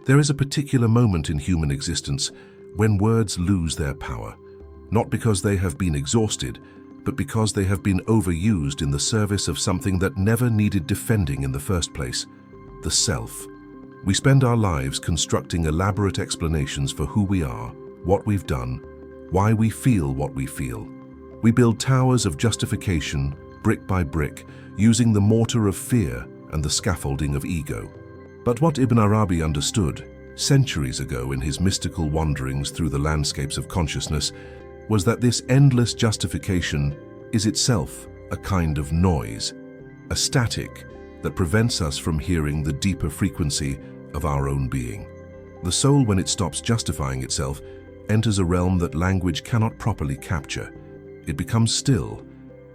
There is a particular moment in human existence when words lose their power, not because they have been exhausted, but because they have been overused in the service of something that never needed defending in the first place: the self. We spend our lives constructing elaborate explanations for who we are, what we've done, why we feel what we feel. We build towers of justification, brick by brick, using the mortar of fear and the scaffolding of ego. But what Ibn Arabi understood, centuries ago in his mystical wanderings through the landscapes of consciousness, was that this endless justification is itself a kind of noise, a static that prevents us from hearing the deeper frequency of our own being. The soul, when it stops justifying itself, enters a realm that language cannot properly capture. It becomes still,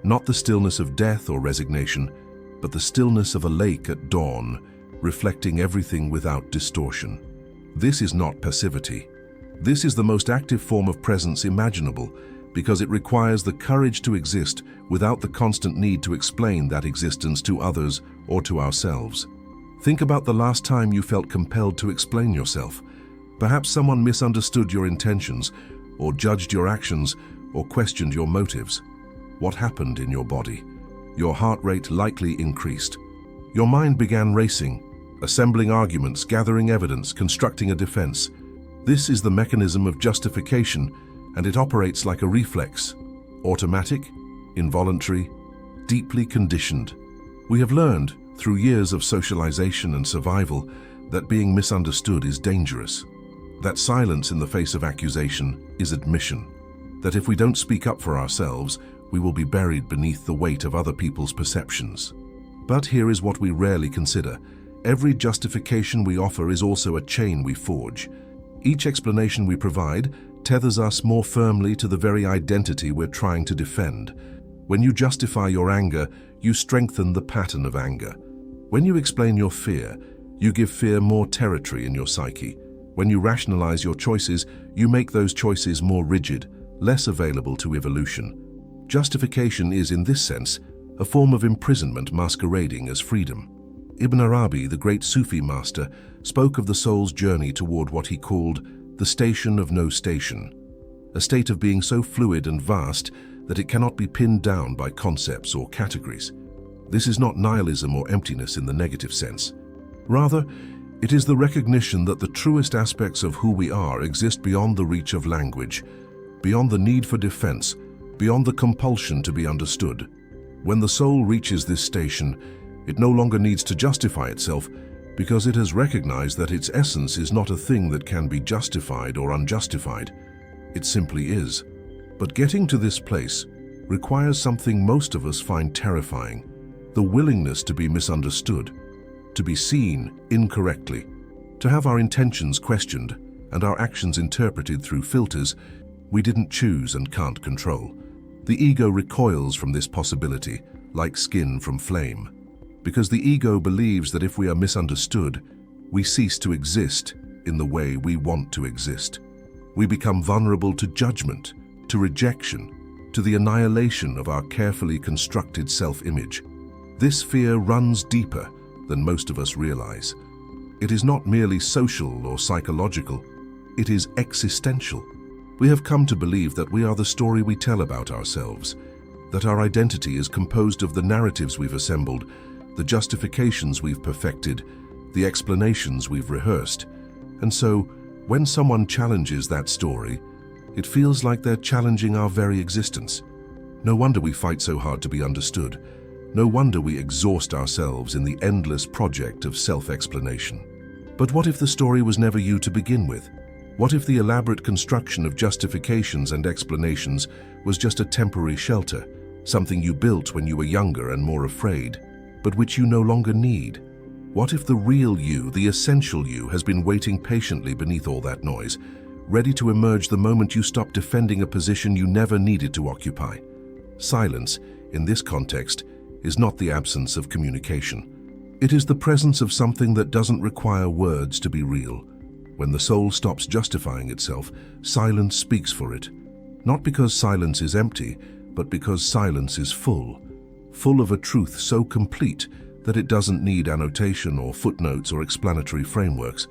not the stillness of death or resignation, but the stillness of a lake at dawn, reflecting everything without distortion. This is not passivity. This is the most active form of presence imaginable, because it requires the courage to exist without the constant need to explain that existence to others or to ourselves. Think about the last time you felt compelled to explain yourself. Perhaps someone misunderstood your intentions, or judged your actions, or questioned your motives. What happened in your body? Your heart rate likely increased. Your mind began racing, assembling arguments, gathering evidence, constructing a defense. This is the mechanism of justification, and it operates like a reflex, automatic, involuntary, deeply conditioned. We have learned, through years of socialization and survival, that being misunderstood is dangerous. That silence in the face of accusation is admission. That if we don't speak up for ourselves, we will be buried beneath the weight of other people's perceptions. But here is what we rarely consider. Every justification we offer is also a chain we forge. Each explanation we provide tethers us more firmly to the very identity we're trying to defend. When you justify your anger, you strengthen the pattern of anger. When you explain your fear, you give fear more territory in your psyche. When you rationalize your choices, you make those choices more rigid, less available to evolution. Justification is, in this sense, a form of imprisonment masquerading as freedom. Ibn Arabi, the great Sufi master, spoke of the soul's journey toward what he called the station of no station, a state of being so fluid and vast that it cannot be pinned down by concepts or categories. This is not nihilism or emptiness in the negative sense. Rather, it is the recognition that the truest aspects of who we are exist beyond the reach of language, beyond the need for defense, beyond the compulsion to be understood. When the soul reaches this station, it no longer needs to justify itself because it has recognized that its essence is not a thing that can be justified or unjustified. It simply is. But getting to this place requires something most of us find terrifying: the willingness to be misunderstood, to be seen incorrectly, to have our intentions questioned and our actions interpreted through filters we didn't choose and can't control. The ego recoils from this possibility, like skin from flame, because the ego believes that if we are misunderstood, we cease to exist in the way we want to exist. We become vulnerable to judgment, to rejection, to the annihilation of our carefully constructed self-image. This fear runs deeper than most of us realize. It is not merely social or psychological, it is existential. We have come to believe that we are the story we tell about ourselves, that our identity is composed of the narratives we've assembled, the justifications we've perfected, the explanations we've rehearsed. And so, when someone challenges that story, it feels like they're challenging our very existence. No wonder we fight so hard to be understood. No wonder we exhaust ourselves in the endless project of self-explanation. But what if the story was never you to begin with? What if the elaborate construction of justifications and explanations was just a temporary shelter, something you built when you were younger and more afraid, but which you no longer need? What if the real you, the essential you, has been waiting patiently beneath all that noise, ready to emerge the moment you stop defending a position you never needed to occupy? Silence, in this context, is not the absence of communication. It is the presence of something that doesn't require words to be real. When the soul stops justifying itself, silence speaks for it. Not because silence is empty, but because silence is full of a truth so complete that it doesn't need annotation or footnotes or explanatory frameworks.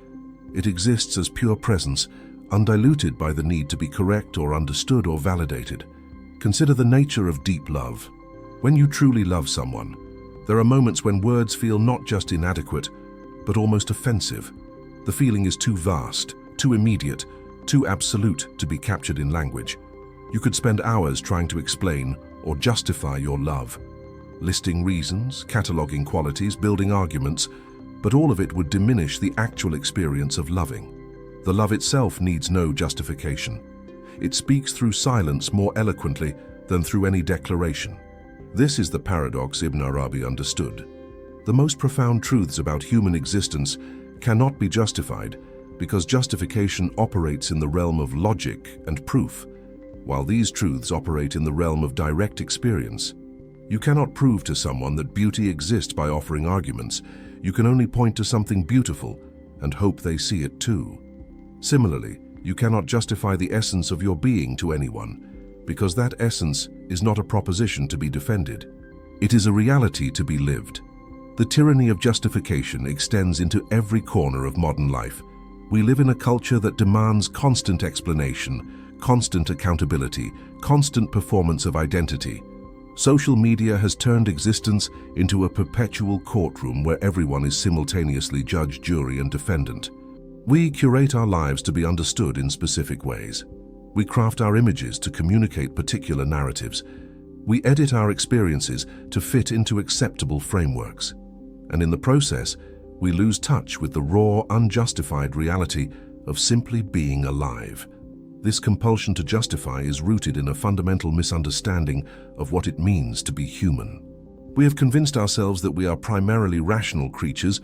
It exists as pure presence, undiluted by the need to be correct or understood or validated. Consider the nature of deep love. When you truly love someone, there are moments when words feel not just inadequate, but almost offensive. The feeling is too vast, too immediate, too absolute to be captured in language. You could spend hours trying to explain or justify your love, listing reasons, cataloging qualities, building arguments, but all of it would diminish the actual experience of loving. The love itself needs no justification. It speaks through silence more eloquently than through any declaration. This is the paradox Ibn Arabi understood. The most profound truths about human existence cannot be justified because justification operates in the realm of logic and proof, while these truths operate in the realm of direct experience. You cannot prove to someone that beauty exists by offering arguments. You can only point to something beautiful and hope they see it too. Similarly, you cannot justify the essence of your being to anyone, because that essence is not a proposition to be defended. It is a reality to be lived. The tyranny of justification extends into every corner of modern life. We live in a culture that demands constant explanation, constant accountability, constant performance of identity. Social media has turned existence into a perpetual courtroom where everyone is simultaneously judge, jury, and defendant. We curate our lives to be understood in specific ways. We craft our images to communicate particular narratives. We edit our experiences to fit into acceptable frameworks. And in the process, we lose touch with the raw, unjustified reality of simply being alive. This compulsion to justify is rooted in a fundamental misunderstanding of what it means to be human. We have convinced ourselves that we are primarily rational creatures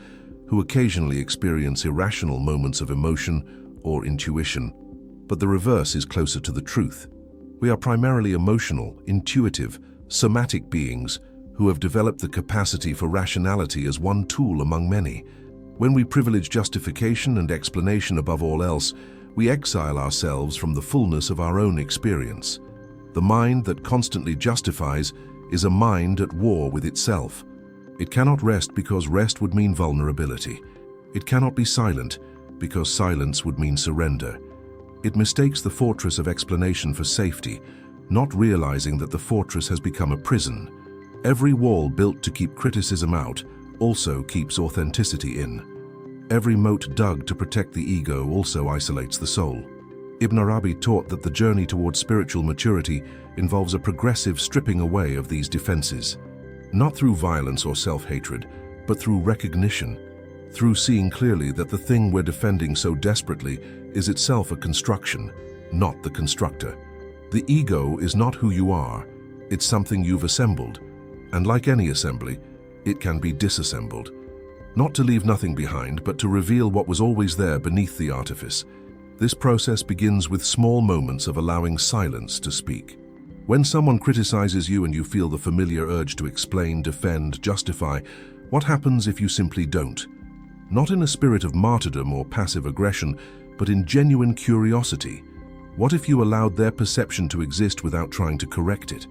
who occasionally experience irrational moments of emotion or intuition. But the reverse is closer to the truth. We are primarily emotional, intuitive, somatic beings who have developed the capacity for rationality as one tool among many. When we privilege justification and explanation above all else, we exile ourselves from the fullness of our own experience. The mind that constantly justifies is a mind at war with itself. It cannot rest because rest would mean vulnerability. It cannot be silent because silence would mean surrender. It mistakes the fortress of explanation for safety, not realizing that the fortress has become a prison. Every wall built to keep criticism out also keeps authenticity in. Every moat dug to protect the ego also isolates the soul. Ibn Arabi taught that the journey towards spiritual maturity involves a progressive stripping away of these defenses. Not through violence or self-hatred, but through recognition, through seeing clearly that the thing we're defending so desperately is itself a construction, not the constructor. The ego is not who you are, it's something you've assembled, and like any assembly, it can be disassembled. Not to leave nothing behind, but to reveal what was always there beneath the artifice. This process begins with small moments of allowing silence to speak. When someone criticizes you and you feel the familiar urge to explain, defend, justify, what happens if you simply don't? Not in a spirit of martyrdom or passive aggression, but in genuine curiosity. What if you allowed their perception to exist without trying to correct it?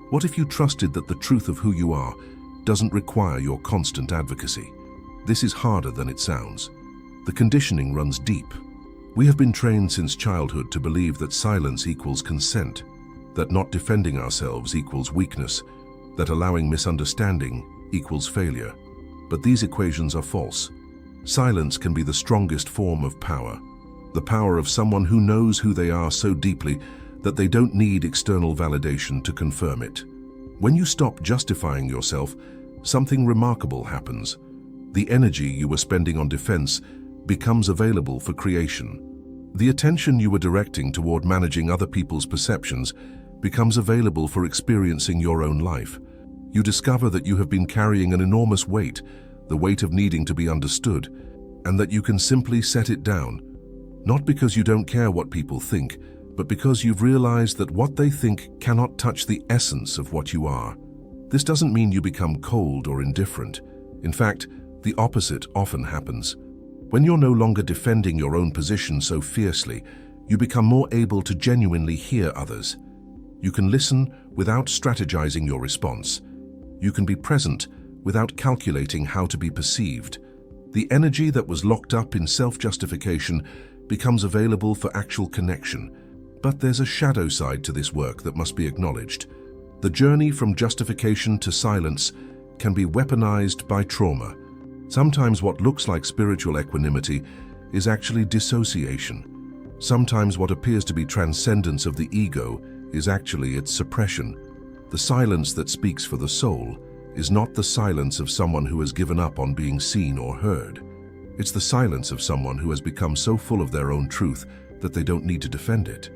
What if you trusted that the truth of who you are doesn't require your constant advocacy? This is harder than it sounds. The conditioning runs deep. We have been trained since childhood to believe that silence equals consent, that not defending ourselves equals weakness, that allowing misunderstanding equals failure. But these equations are false. Silence can be the strongest form of power, the power of someone who knows who they are so deeply that they don't need external validation to confirm it. When you stop justifying yourself, something remarkable happens. The energy you were spending on defense becomes available for creation. The attention you were directing toward managing other people's perceptions becomes available for experiencing your own life. You discover that you have been carrying an enormous weight, the weight of needing to be understood, and that you can simply set it down, not because you don't care what people think, but because you've realized that what they think cannot touch the essence of what you are. This doesn't mean you become cold or indifferent. In fact, the opposite often happens. When you're no longer defending your own position so fiercely, you become more able to genuinely hear others. You can listen without strategizing your response. You can be present without calculating how to be perceived. The energy that was locked up in self-justification becomes available for actual connection. But there's a shadow side to this work that must be acknowledged. The journey from justification to silence can be weaponized by trauma. Sometimes what looks like spiritual equanimity is actually dissociation. Sometimes what appears to be transcendence of the ego is actually its suppression. The silence that speaks for the soul is not the silence of someone who has given up on being seen or heard. It's the silence of someone who has become so full of their own truth that they don't need to defend it.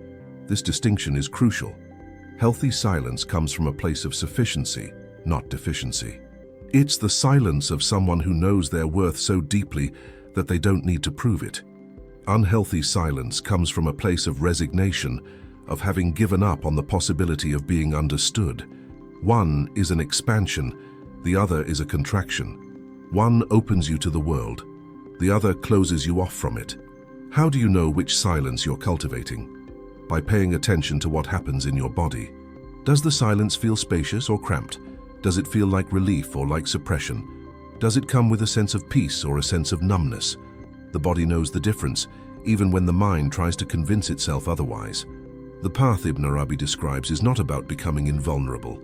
This distinction is crucial. Healthy silence comes from a place of sufficiency, not deficiency. It's the silence of someone who knows their worth so deeply that they don't need to prove it. Unhealthy silence comes from a place of resignation, of having given up on the possibility of being understood. One is an expansion, the other is a contraction. One opens you to the world, the other closes you off from it. How do you know which silence you're cultivating? By paying attention to what happens in your body. Does the silence feel spacious or cramped? Does it feel like relief or like suppression? Does it come with a sense of peace or a sense of numbness? The body knows the difference, even when the mind tries to convince itself otherwise. The path Ibn Arabi describes is not about becoming invulnerable.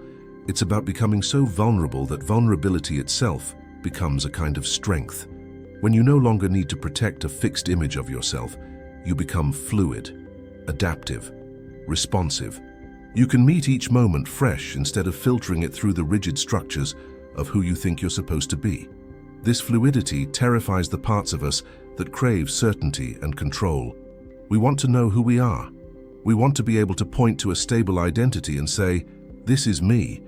It's about becoming so vulnerable that vulnerability itself becomes a kind of strength. When you no longer need to protect a fixed image of yourself, you become fluid, adaptive, responsive. You can meet each moment fresh instead of filtering it through the rigid structures of who you think you're supposed to be. This fluidity terrifies the parts of us that crave certainty and control. We want to know who we are. We want to be able to point to a stable identity and say, "This is me."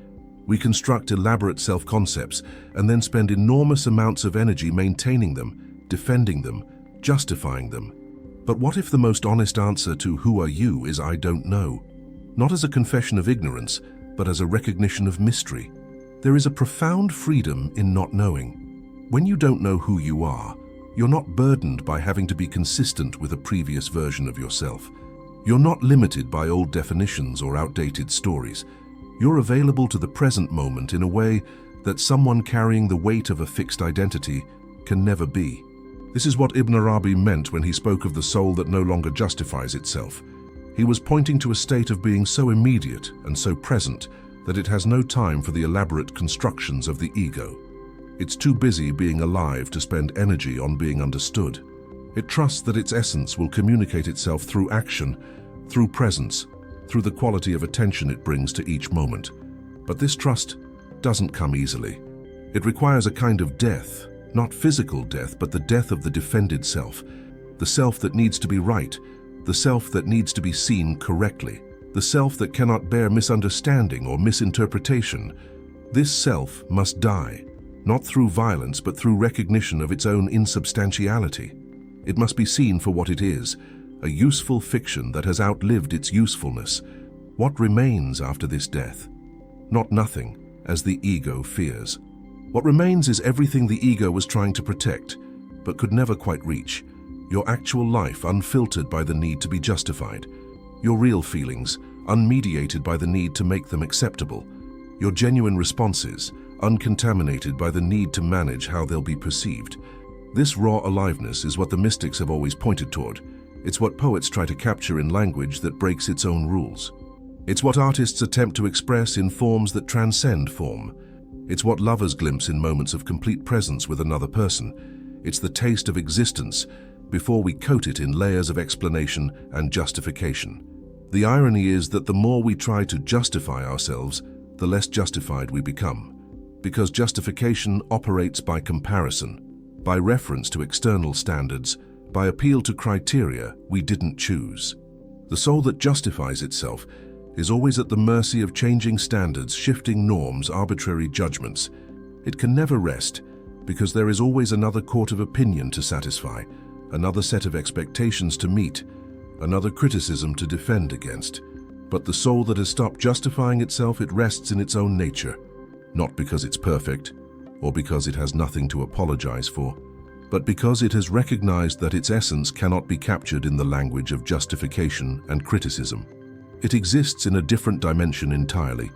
We construct elaborate self-concepts and then spend enormous amounts of energy maintaining them, defending them, justifying them. But what if the most honest answer to "who are you" is "I don't know"? Not as a confession of ignorance, but as a recognition of mystery. There is a profound freedom in not knowing. When you don't know who you are, you're not burdened by having to be consistent with a previous version of yourself. You're not limited by old definitions or outdated stories. You're available to the present moment in a way that someone carrying the weight of a fixed identity can never be. This is what Ibn Arabi meant when he spoke of the soul that no longer justifies itself. He was pointing to a state of being so immediate and so present that it has no time for the elaborate constructions of the ego. It's too busy being alive to spend energy on being understood. It trusts that its essence will communicate itself through action, through presence, through the quality of attention it brings to each moment. But this trust doesn't come easily. It requires a kind of death, not physical death, but the death of the defended self, the self that needs to be right, the self that needs to be seen correctly, the self that cannot bear misunderstanding or misinterpretation. This self must die, not through violence but through recognition of its own insubstantiality. It must be seen for what it is, a useful fiction that has outlived its usefulness. What remains after this death? Not nothing, as the ego fears. What remains is everything the ego was trying to protect, but could never quite reach. Your actual life unfiltered by the need to be justified. Your real feelings unmediated by the need to make them acceptable. Your genuine responses uncontaminated by the need to manage how they'll be perceived. This raw aliveness is what the mystics have always pointed toward. It's what poets try to capture in language that breaks its own rules. It's what artists attempt to express in forms that transcend form. It's what lovers glimpse in moments of complete presence with another person. It's the taste of existence before we coat it in layers of explanation and justification. The irony is that the more we try to justify ourselves, the less justified we become. Because justification operates by comparison, by reference to external standards, by appeal to criteria we didn't choose. The soul that justifies itself is always at the mercy of changing standards, shifting norms, arbitrary judgments. It can never rest, because there is always another court of opinion to satisfy, another set of expectations to meet, another criticism to defend against. But the soul that has stopped justifying itself, it rests in its own nature, not because it's perfect, or because it has nothing to apologize for, but because it has recognized that its essence cannot be captured in the language of justification and criticism. It exists in a different dimension entirely,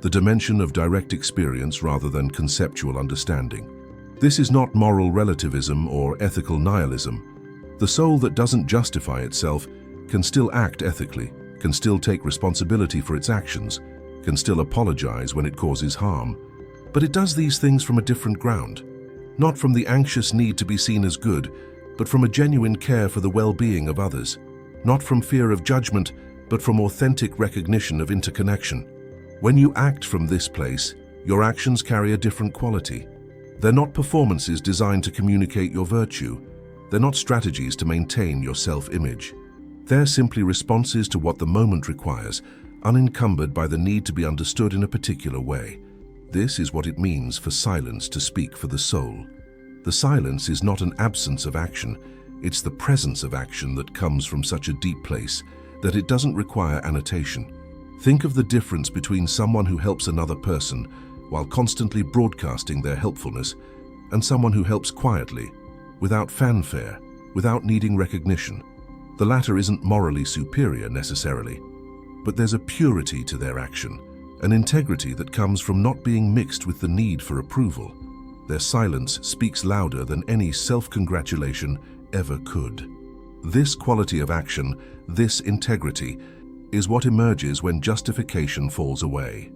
the dimension of direct experience rather than conceptual understanding. This is not moral relativism or ethical nihilism. The soul that doesn't justify itself can still act ethically, can still take responsibility for its actions, can still apologize when it causes harm. But it does these things from a different ground. Not from the anxious need to be seen as good, but from a genuine care for the well-being of others. Not from fear of judgment, but from authentic recognition of interconnection. When you act from this place, your actions carry a different quality. They're not performances designed to communicate your virtue. They're not strategies to maintain your self-image. They're simply responses to what the moment requires, unencumbered by the need to be understood in a particular way. This is what it means for silence to speak for the soul. The silence is not an absence of action, it's the presence of action that comes from such a deep place that it doesn't require annotation. Think of the difference between someone who helps another person while constantly broadcasting their helpfulness and someone who helps quietly, without fanfare, without needing recognition. The latter isn't morally superior necessarily, but there's a purity to their action, an integrity that comes from not being mixed with the need for approval. Their silence speaks louder than any self-congratulation ever could. This quality of action, this integrity, is what emerges when justification falls away.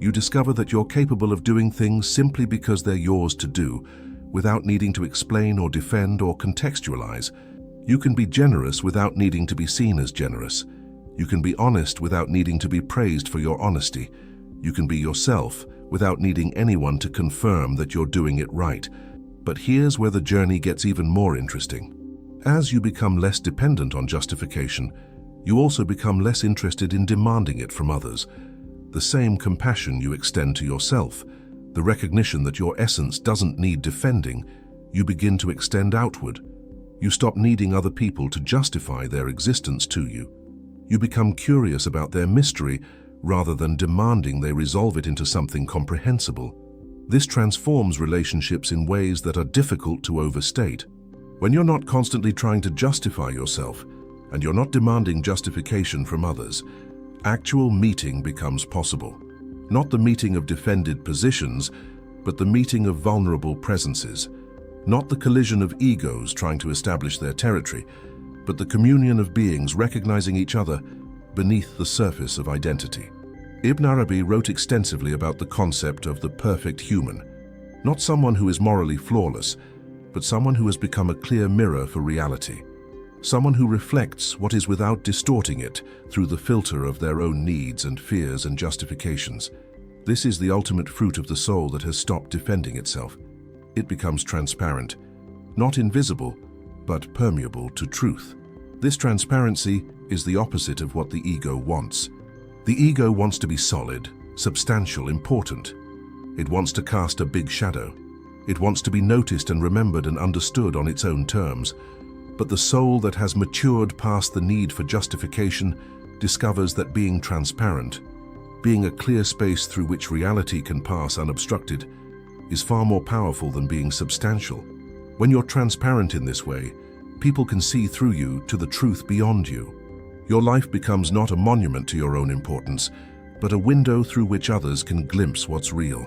You discover that you're capable of doing things simply because they're yours to do, without needing to explain or defend or contextualize. You can be generous without needing to be seen as generous. You can be honest without needing to be praised for your honesty. You can be yourself without needing anyone to confirm that you're doing it right. But here's where the journey gets even more interesting. As you become less dependent on justification, you also become less interested in demanding it from others. The same compassion you extend to yourself, the recognition that your essence doesn't need defending, you begin to extend outward. You stop needing other people to justify their existence to you. You become curious about their mystery rather than demanding they resolve it into something comprehensible. This transforms relationships in ways that are difficult to overstate. When you're not constantly trying to justify yourself, and you're not demanding justification from others, actual meeting becomes possible. Not the meeting of defended positions, but the meeting of vulnerable presences. Not the collision of egos trying to establish their territory, but the communion of beings recognizing each other beneath the surface of identity. Ibn Arabi wrote extensively about the concept of the perfect human. Not someone who is morally flawless, but someone who has become a clear mirror for reality. Someone who reflects what is without distorting it through the filter of their own needs and fears and justifications. This is the ultimate fruit of the soul that has stopped defending itself. It becomes transparent, not invisible, but permeable to truth. This transparency is the opposite of what the ego wants. The ego wants to be solid, substantial, important. It wants to cast a big shadow. It wants to be noticed and remembered and understood on its own terms. But the soul that has matured past the need for justification discovers that being transparent, being a clear space through which reality can pass unobstructed, is far more powerful than being substantial. When you're transparent in this way, people can see through you to the truth beyond you. Your life becomes not a monument to your own importance, but a window through which others can glimpse what's real.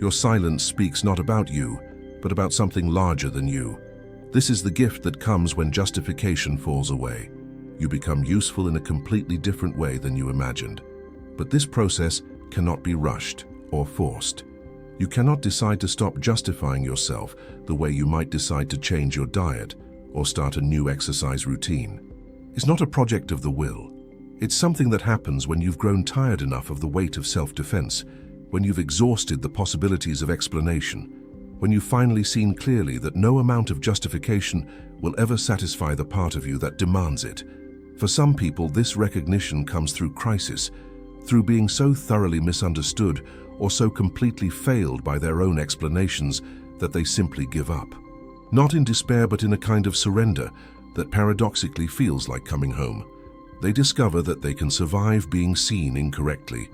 Your silence speaks not about you, but about something larger than you. This is the gift that comes when justification falls away. You become useful in a completely different way than you imagined. But this process cannot be rushed or forced. You cannot decide to stop justifying yourself the way you might decide to change your diet or start a new exercise routine. It's not a project of the will. It's something that happens when you've grown tired enough of the weight of self-defense, when you've exhausted the possibilities of explanation, when you've finally seen clearly that no amount of justification will ever satisfy the part of you that demands it. For some people, this recognition comes through crisis, through being so thoroughly misunderstood or so completely failed by their own explanations that they simply give up. Not in despair, but in a kind of surrender that paradoxically feels like coming home. They discover that they can survive being seen incorrectly,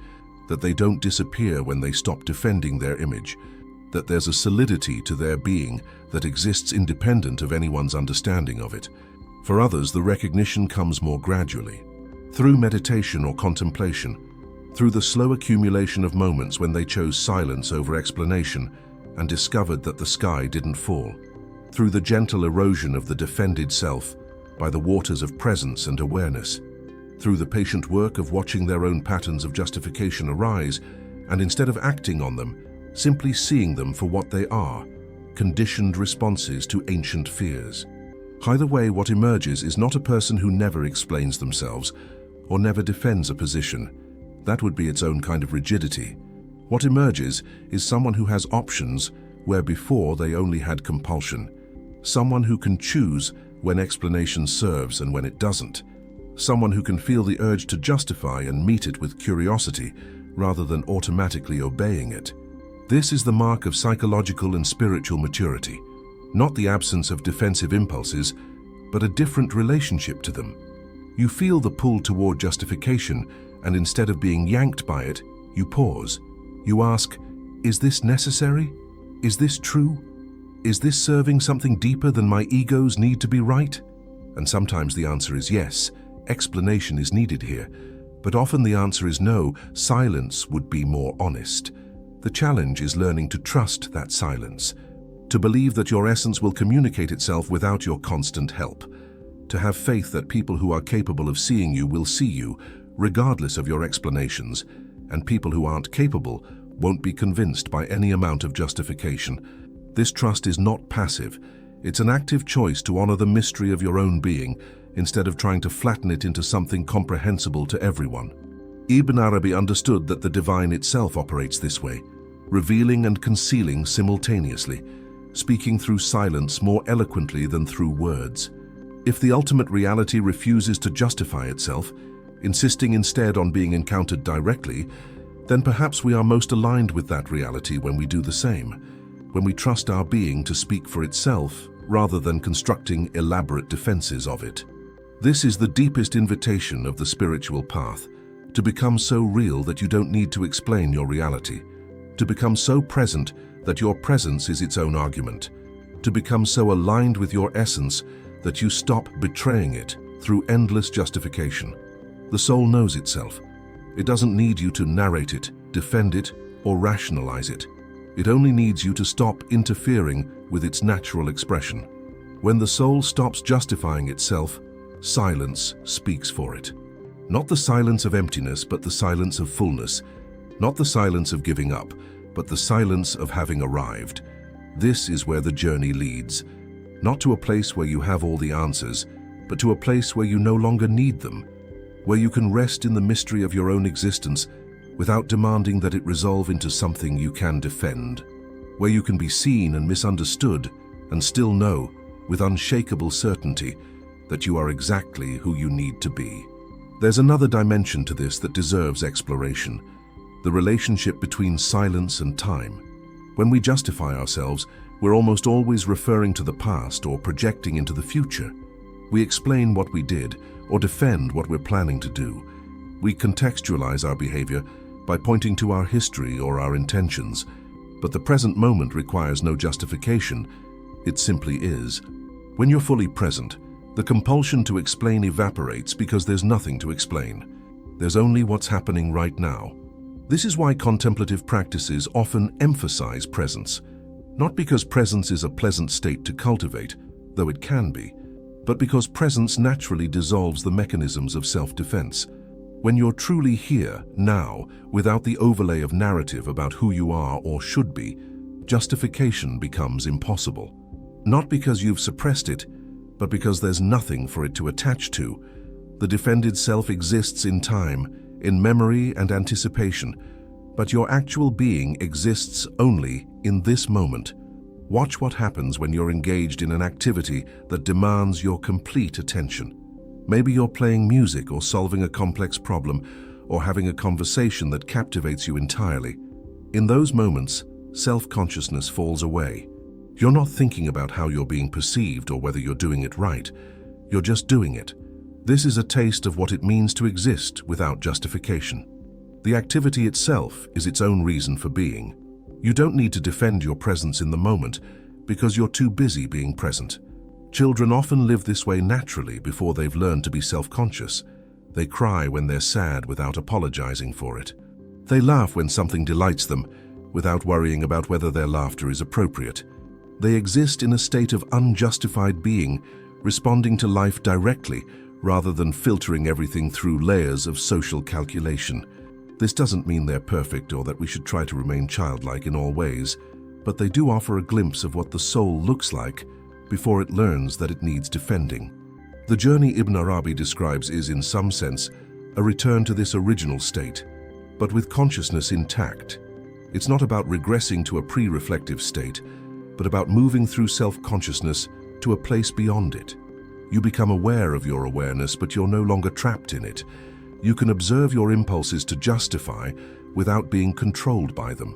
that they don't disappear when they stop defending their image, that there's a solidity to their being that exists independent of anyone's understanding of it. For others, the recognition comes more gradually, through meditation or contemplation, through the slow accumulation of moments when they chose silence over explanation and discovered that the sky didn't fall. Through the gentle erosion of the defended self, by the waters of presence and awareness, through the patient work of watching their own patterns of justification arise, and instead of acting on them, simply seeing them for what they are, conditioned responses to ancient fears. Either way, what emerges is not a person who never explains themselves or never defends a position. That would be its own kind of rigidity. What emerges is someone who has options where before they only had compulsion. Someone who can choose when explanation serves and when it doesn't. Someone who can feel the urge to justify and meet it with curiosity rather than automatically obeying it. This is the mark of psychological and spiritual maturity. Not the absence of defensive impulses, but a different relationship to them. You feel the pull toward justification, and instead of being yanked by it, you pause. You ask, is this necessary? Is this true? Is this serving something deeper than my ego's need to be right? And sometimes the answer is yes, explanation is needed here. But often the answer is no, silence would be more honest. The challenge is learning to trust that silence, to believe that your essence will communicate itself without your constant help, to have faith that people who are capable of seeing you will see you, regardless of your explanations, and people who aren't capable won't be convinced by any amount of justification. This trust is not passive. It's an active choice to honor the mystery of your own being instead of trying to flatten it into something comprehensible to everyone. Ibn Arabi understood that the divine itself operates this way, revealing and concealing simultaneously, speaking through silence more eloquently than through words. If the ultimate reality refuses to justify itself, insisting instead on being encountered directly, then perhaps we are most aligned with that reality when we do the same, when we trust our being to speak for itself rather than constructing elaborate defenses of it. This is the deepest invitation of the spiritual path, to become so real that you don't need to explain your reality, to become so present that your presence is its own argument, to become so aligned with your essence that you stop betraying it through endless justification. The soul knows itself. It doesn't need you to narrate it, defend it, or rationalize it. It only needs you to stop interfering with its natural expression. When the soul stops justifying itself, silence speaks for it. Not the silence of emptiness, but the silence of fullness. Not the silence of giving up, but the silence of having arrived. This is where the journey leads. Not to a place where you have all the answers, but to a place where you no longer need them, where you can rest in the mystery of your own existence without demanding that it resolve into something you can defend, where you can be seen and misunderstood and still know, with unshakable certainty, that you are exactly who you need to be. There's another dimension to this that deserves exploration, the relationship between silence and time. When we justify ourselves, we're almost always referring to the past or projecting into the future. We explain what we did or defend what we're planning to do. We contextualize our behavior by pointing to our history or our intentions. But the present moment requires no justification. It simply is. When you're fully present, the compulsion to explain evaporates because there's nothing to explain. There's only what's happening right now. This is why contemplative practices often emphasize presence. Not because presence is a pleasant state to cultivate, though it can be, but because presence naturally dissolves the mechanisms of self-defense. When you're truly here, now, without the overlay of narrative about who you are or should be, justification becomes impossible. Not because you've suppressed it, but because there's nothing for it to attach to. The defended self exists in time, in memory and anticipation, but your actual being exists only in this moment. Watch what happens when you're engaged in an activity that demands your complete attention. Maybe you're playing music or solving a complex problem or having a conversation that captivates you entirely. In those moments, self-consciousness falls away. You're not thinking about how you're being perceived or whether you're doing it right. You're just doing it. This is a taste of what it means to exist without justification. The activity itself is its own reason for being. You don't need to defend your presence in the moment because you're too busy being present. Children often live this way naturally before they've learned to be self-conscious. They cry when they're sad without apologizing for it. They laugh when something delights them without worrying about whether their laughter is appropriate. They exist in a state of unjustified being, responding to life directly rather than filtering everything through layers of social calculation. This doesn't mean they're perfect or that we should try to remain childlike in all ways, but they do offer a glimpse of what the soul looks like before it learns that it needs defending. The journey Ibn Arabi describes is, in some sense, a return to this original state, but with consciousness intact. It's not about regressing to a pre-reflective state, but about moving through self-consciousness to a place beyond it. You become aware of your awareness, but you're no longer trapped in it. You can observe your impulses to justify without being controlled by them.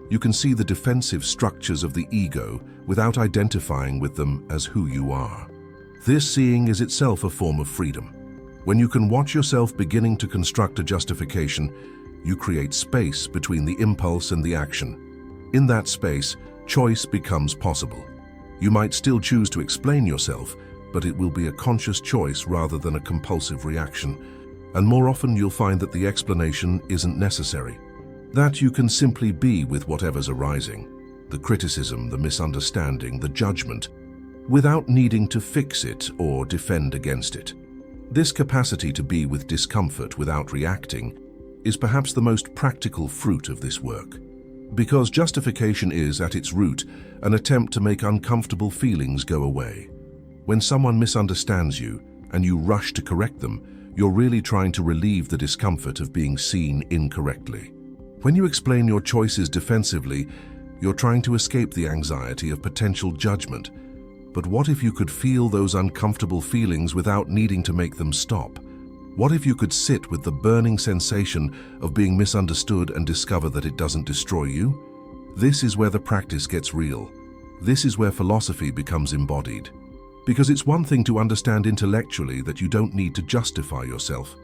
You can see the defensive structures of the ego without identifying with them as who you are. This seeing is itself a form of freedom. When you can watch yourself beginning to construct a justification, you create space between the impulse and the action. In that space, choice becomes possible. You might still choose to explain yourself, but it will be a conscious choice rather than a compulsive reaction. And more often you'll find that the explanation isn't necessary. That you can simply be with whatever's arising, the criticism, the misunderstanding, the judgment, without needing to fix it or defend against it. This capacity to be with discomfort without reacting is perhaps the most practical fruit of this work. Because justification is, at its root, an attempt to make uncomfortable feelings go away. When someone misunderstands you and you rush to correct them, you're really trying to relieve the discomfort of being seen incorrectly. When you explain your choices defensively, you're trying to escape the anxiety of potential judgment. But what if you could feel those uncomfortable feelings without needing to make them stop? What if you could sit with the burning sensation of being misunderstood and discover that it doesn't destroy you? This is where the practice gets real. This is where philosophy becomes embodied. Because it's one thing to understand intellectually that you don't need to justify yourself,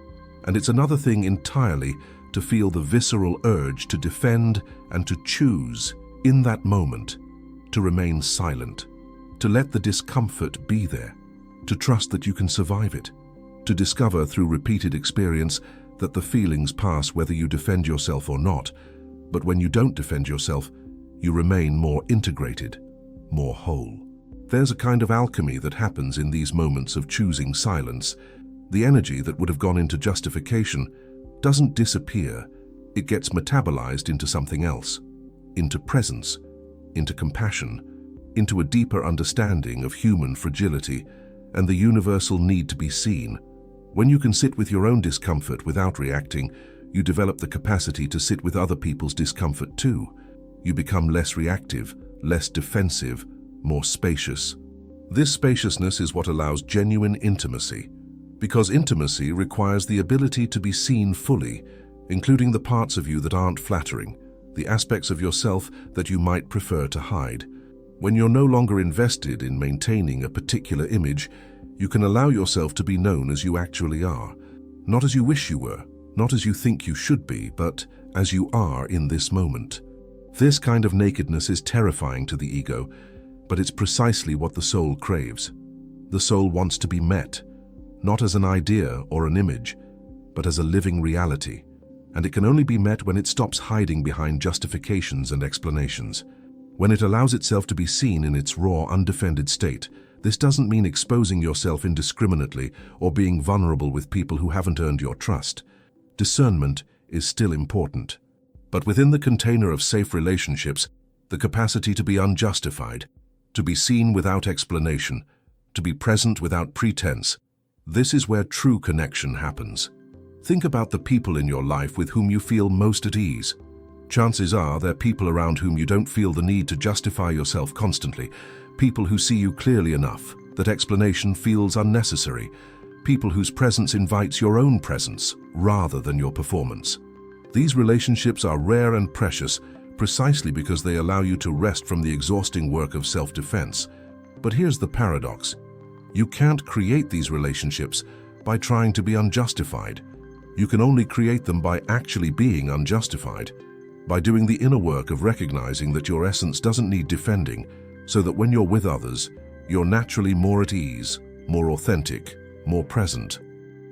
and it's another thing entirely to feel the visceral urge to defend and to choose, in that moment, to remain silent, to let the discomfort be there, to trust that you can survive it, to discover through repeated experience that the feelings pass whether you defend yourself or not, but when you don't defend yourself, you remain more integrated, more whole. There's a kind of alchemy that happens in these moments of choosing silence. The energy that would have gone into justification doesn't disappear, it gets metabolized into something else, into presence, into compassion, into a deeper understanding of human fragility and the universal need to be seen. When you can sit with your own discomfort without reacting, you develop the capacity to sit with other people's discomfort too. You become less reactive, less defensive, more spacious. This spaciousness is what allows genuine intimacy, because intimacy requires the ability to be seen fully, including the parts of you that aren't flattering, the aspects of yourself that you might prefer to hide. When you're no longer invested in maintaining a particular image, you can allow yourself to be known as you actually are, not as you wish you were, not as you think you should be, but as you are in this moment. This kind of nakedness is terrifying to the ego, but it's precisely what the soul craves. The soul wants to be met, not as an idea or an image, but as a living reality, and it can only be met when it stops hiding behind justifications and explanations. When it allows itself to be seen in its raw, undefended state, this doesn't mean exposing yourself indiscriminately or being vulnerable with people who haven't earned your trust. Discernment is still important. But within the container of safe relationships, the capacity to be unjustified, to be seen without explanation, to be present without pretense, this is where true connection happens. Think about the people in your life with whom you feel most at ease. Chances are they're people around whom you don't feel the need to justify yourself constantly, people who see you clearly enough that explanation feels unnecessary, people whose presence invites your own presence rather than your performance. These relationships are rare and precious precisely because they allow you to rest from the exhausting work of self-defense. But here's the paradox. You can't create these relationships by trying to be unjustified. You can only create them by actually being unjustified, by doing the inner work of recognizing that your essence doesn't need defending, so that when you're with others, you're naturally more at ease, more authentic, more present.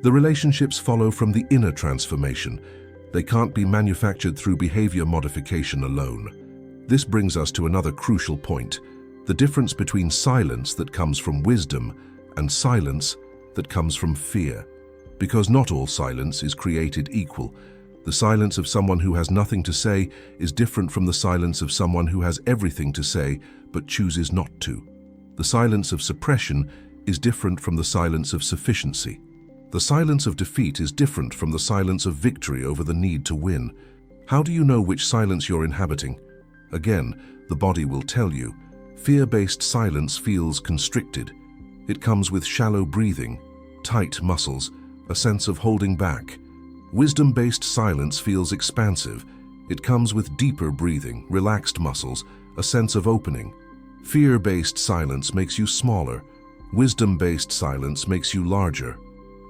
The relationships follow from the inner transformation. They can't be manufactured through behavior modification alone. This brings us to another crucial point, the difference between silence that comes from wisdom and silence that comes from fear. Because not all silence is created equal. The silence of someone who has nothing to say is different from the silence of someone who has everything to say but chooses not to. The silence of suppression is different from the silence of sufficiency. The silence of defeat is different from the silence of victory over the need to win. How do you know which silence you're inhabiting? Again, the body will tell you. Fear-based silence feels constricted. It comes with shallow breathing, tight muscles, a sense of holding back. Wisdom-based silence feels expansive. It comes with deeper breathing, relaxed muscles, a sense of opening. Fear-based silence makes you smaller. Wisdom-based silence makes you larger.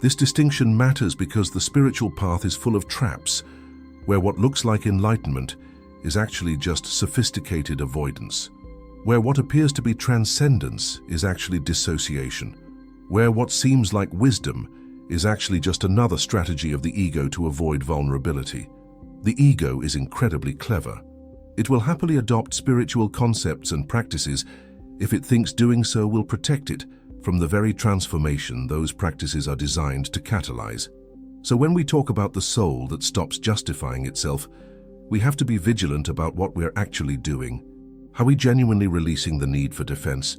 This distinction matters because the spiritual path is full of traps, where what looks like enlightenment is actually just sophisticated avoidance, where what appears to be transcendence is actually dissociation, where what seems like wisdom is actually just another strategy of the ego to avoid vulnerability. The ego is incredibly clever. It will happily adopt spiritual concepts and practices if it thinks doing so will protect it from the very transformation those practices are designed to catalyze. So when we talk about the soul that stops justifying itself, we have to be vigilant about what we're actually doing. Are we genuinely releasing the need for defense,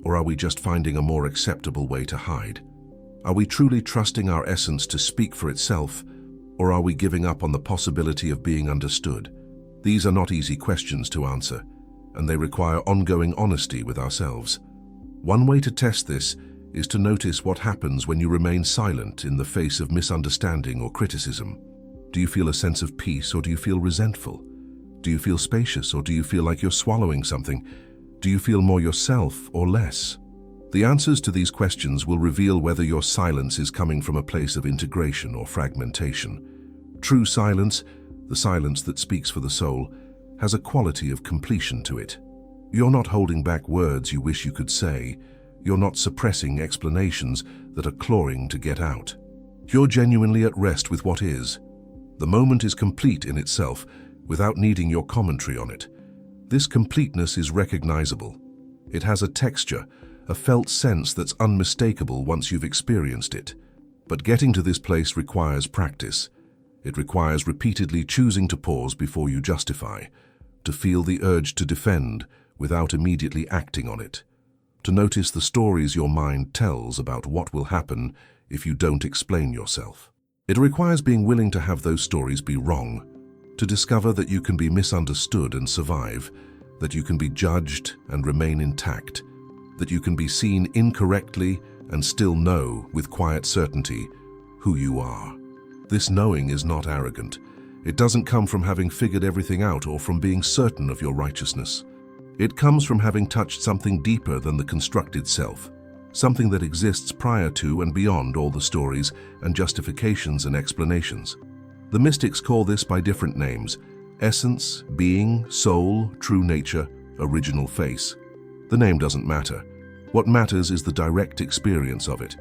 or are we just finding a more acceptable way to hide? Are we truly trusting our essence to speak for itself, or are we giving up on the possibility of being understood? These are not easy questions to answer, and they require ongoing honesty with ourselves. One way to test this is to notice what happens when you remain silent in the face of misunderstanding or criticism. Do you feel a sense of peace, or do you feel resentful? Do you feel spacious, or do you feel like you're swallowing something? Do you feel more yourself or less? The answers to these questions will reveal whether your silence is coming from a place of integration or fragmentation. True silence, the silence that speaks for the soul, has a quality of completion to it. You're not holding back words you wish you could say. You're not suppressing explanations that are clawing to get out. You're genuinely at rest with what is. The moment is complete in itself, without needing your commentary on it. This completeness is recognizable. It has a texture, a felt sense that's unmistakable once you've experienced it. But getting to this place requires practice. It requires repeatedly choosing to pause before you justify, to feel the urge to defend without immediately acting on it, to notice the stories your mind tells about what will happen if you don't explain yourself. It requires being willing to have those stories be wrong, to discover that you can be misunderstood and survive, that you can be judged and remain intact, that you can be seen incorrectly and still know with quiet certainty who you are. This knowing is not arrogant. It doesn't come from having figured everything out or from being certain of your righteousness. It comes from having touched something deeper than the constructed self, something that exists prior to and beyond all the stories and justifications and explanations. The mystics call this by different names: essence, being, soul, true nature, original face. The name doesn't matter. What matters is the direct experience of it,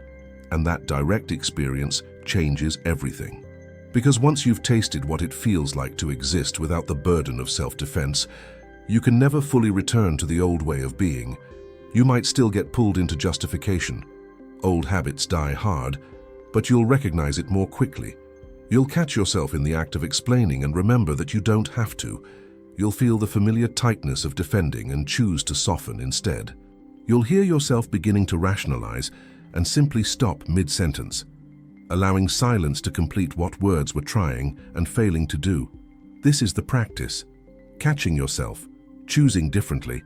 and that direct experience changes everything. Because once you've tasted what it feels like to exist without the burden of self-defense, you can never fully return to the old way of being. You might still get pulled into justification. Old habits die hard, but you'll recognize it more quickly. You'll catch yourself in the act of explaining and remember that you don't have to. You'll feel the familiar tightness of defending and choose to soften instead. You'll hear yourself beginning to rationalize and simply stop mid-sentence, allowing silence to complete what words were trying and failing to do. This is the practice: catching yourself, choosing differently,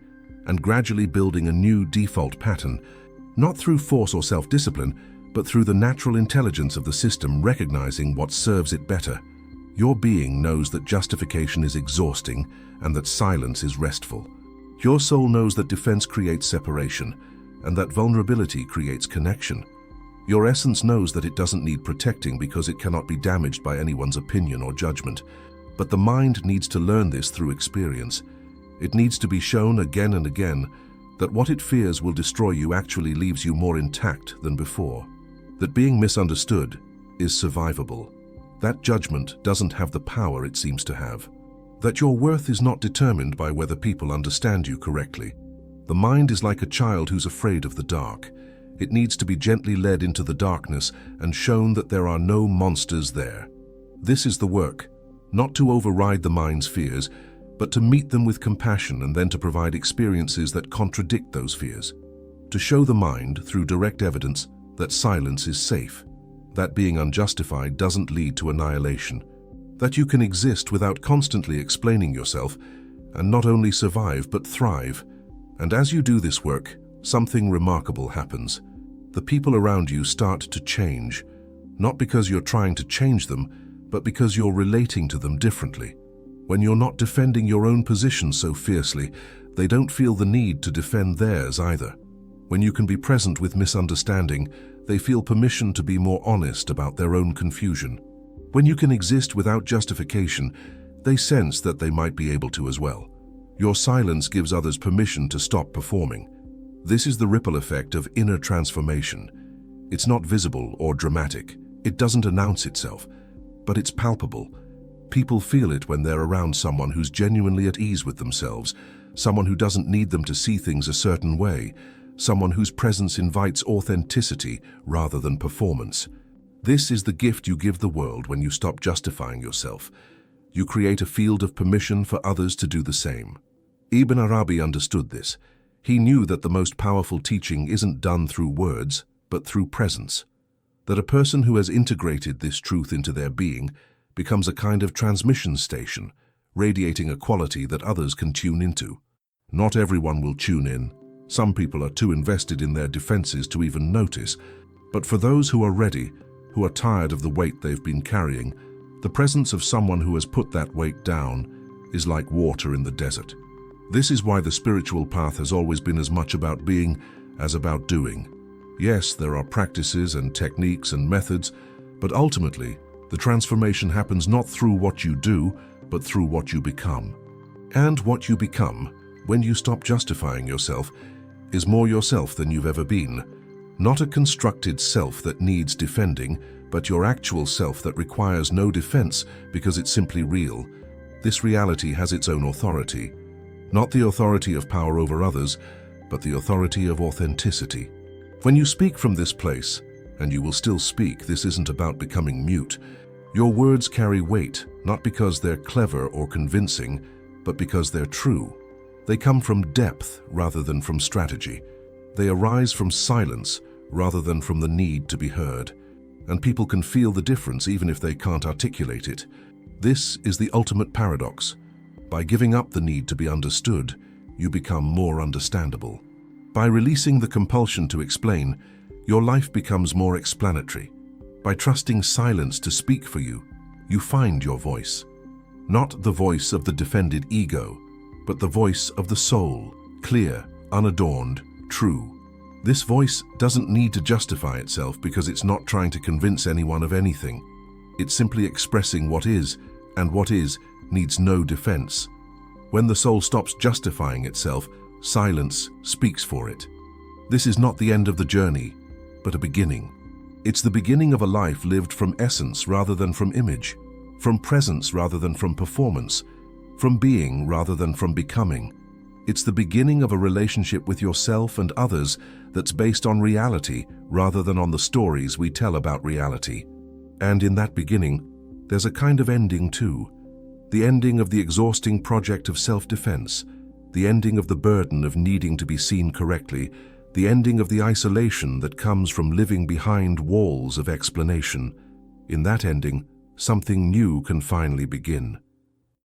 and gradually building a new default pattern, not through force or self-discipline, but through the natural intelligence of the system recognizing what serves it better. Your being knows that justification is exhausting and that silence is restful. Your soul knows that defense creates separation and that vulnerability creates connection. Your essence knows that it doesn't need protecting because it cannot be damaged by anyone's opinion or judgment. But the mind needs to learn this through experience. It needs to be shown again and again that what it fears will destroy you actually leaves you more intact than before. That being misunderstood is survivable. That judgment doesn't have the power it seems to have. That your worth is not determined by whether people understand you correctly. The mind is like a child who's afraid of the dark. It needs to be gently led into the darkness and shown that there are no monsters there. This is the work, not to override the mind's fears, but to meet them with compassion and then to provide experiences that contradict those fears. To show the mind, through direct evidence, that silence is safe, that being unjustified doesn't lead to annihilation, that you can exist without constantly explaining yourself, and not only survive but thrive. And as you do this work, something remarkable happens. The people around you start to change, not because you're trying to change them, but because you're relating to them differently. When you're not defending your own position so fiercely, they don't feel the need to defend theirs either. When you can be present with misunderstanding, they feel permission to be more honest about their own confusion. When you can exist without justification, they sense that they might be able to as well. Your silence gives others permission to stop performing. This is the ripple effect of inner transformation. It's not visible or dramatic. It doesn't announce itself, but it's palpable. People feel it when they're around someone who's genuinely at ease with themselves, someone who doesn't need them to see things a certain way, someone whose presence invites authenticity rather than performance. This is the gift you give the world when you stop justifying yourself. You create a field of permission for others to do the same. Ibn Arabi understood this. He knew that the most powerful teaching isn't done through words, but through presence. That a person who has integrated this truth into their being becomes a kind of transmission station, radiating a quality that others can tune into. Not everyone will tune in. Some people are too invested in their defenses to even notice. But for those who are ready, who are tired of the weight they've been carrying, the presence of someone who has put that weight down is like water in the desert. This is why the spiritual path has always been as much about being as about doing. Yes, there are practices and techniques and methods, but ultimately, the transformation happens not through what you do, but through what you become. And what you become, when you stop justifying yourself, is more yourself than you've ever been. Not a constructed self that needs defending, but your actual self that requires no defense because it's simply real. This reality has its own authority. Not the authority of power over others, but the authority of authenticity. When you speak from this place, and you will still speak, this isn't about becoming mute. Your words carry weight, not because they're clever or convincing, but because they're true. They come from depth rather than from strategy. They arise from silence rather than from the need to be heard. And people can feel the difference even if they can't articulate it. This is the ultimate paradox. By giving up the need to be understood, you become more understandable. By releasing the compulsion to explain, your life becomes more explanatory. By trusting silence to speak for you, you find your voice. Not the voice of the defended ego, but the voice of the soul, clear, unadorned, true. This voice doesn't need to justify itself because it's not trying to convince anyone of anything. It's simply expressing what is, and what is needs no defense. When the soul stops justifying itself, silence speaks for it. This is not the end of the journey, but a beginning. It's the beginning of a life lived from essence rather than from image, from presence rather than from performance, from being rather than from becoming. It's the beginning of a relationship with yourself and others that's based on reality rather than on the stories we tell about reality. And in that beginning, there's a kind of ending too. The ending of the exhausting project of self-defense, the ending of the burden of needing to be seen correctly, the ending of the isolation that comes from living behind walls of explanation. In that ending, something new can finally begin.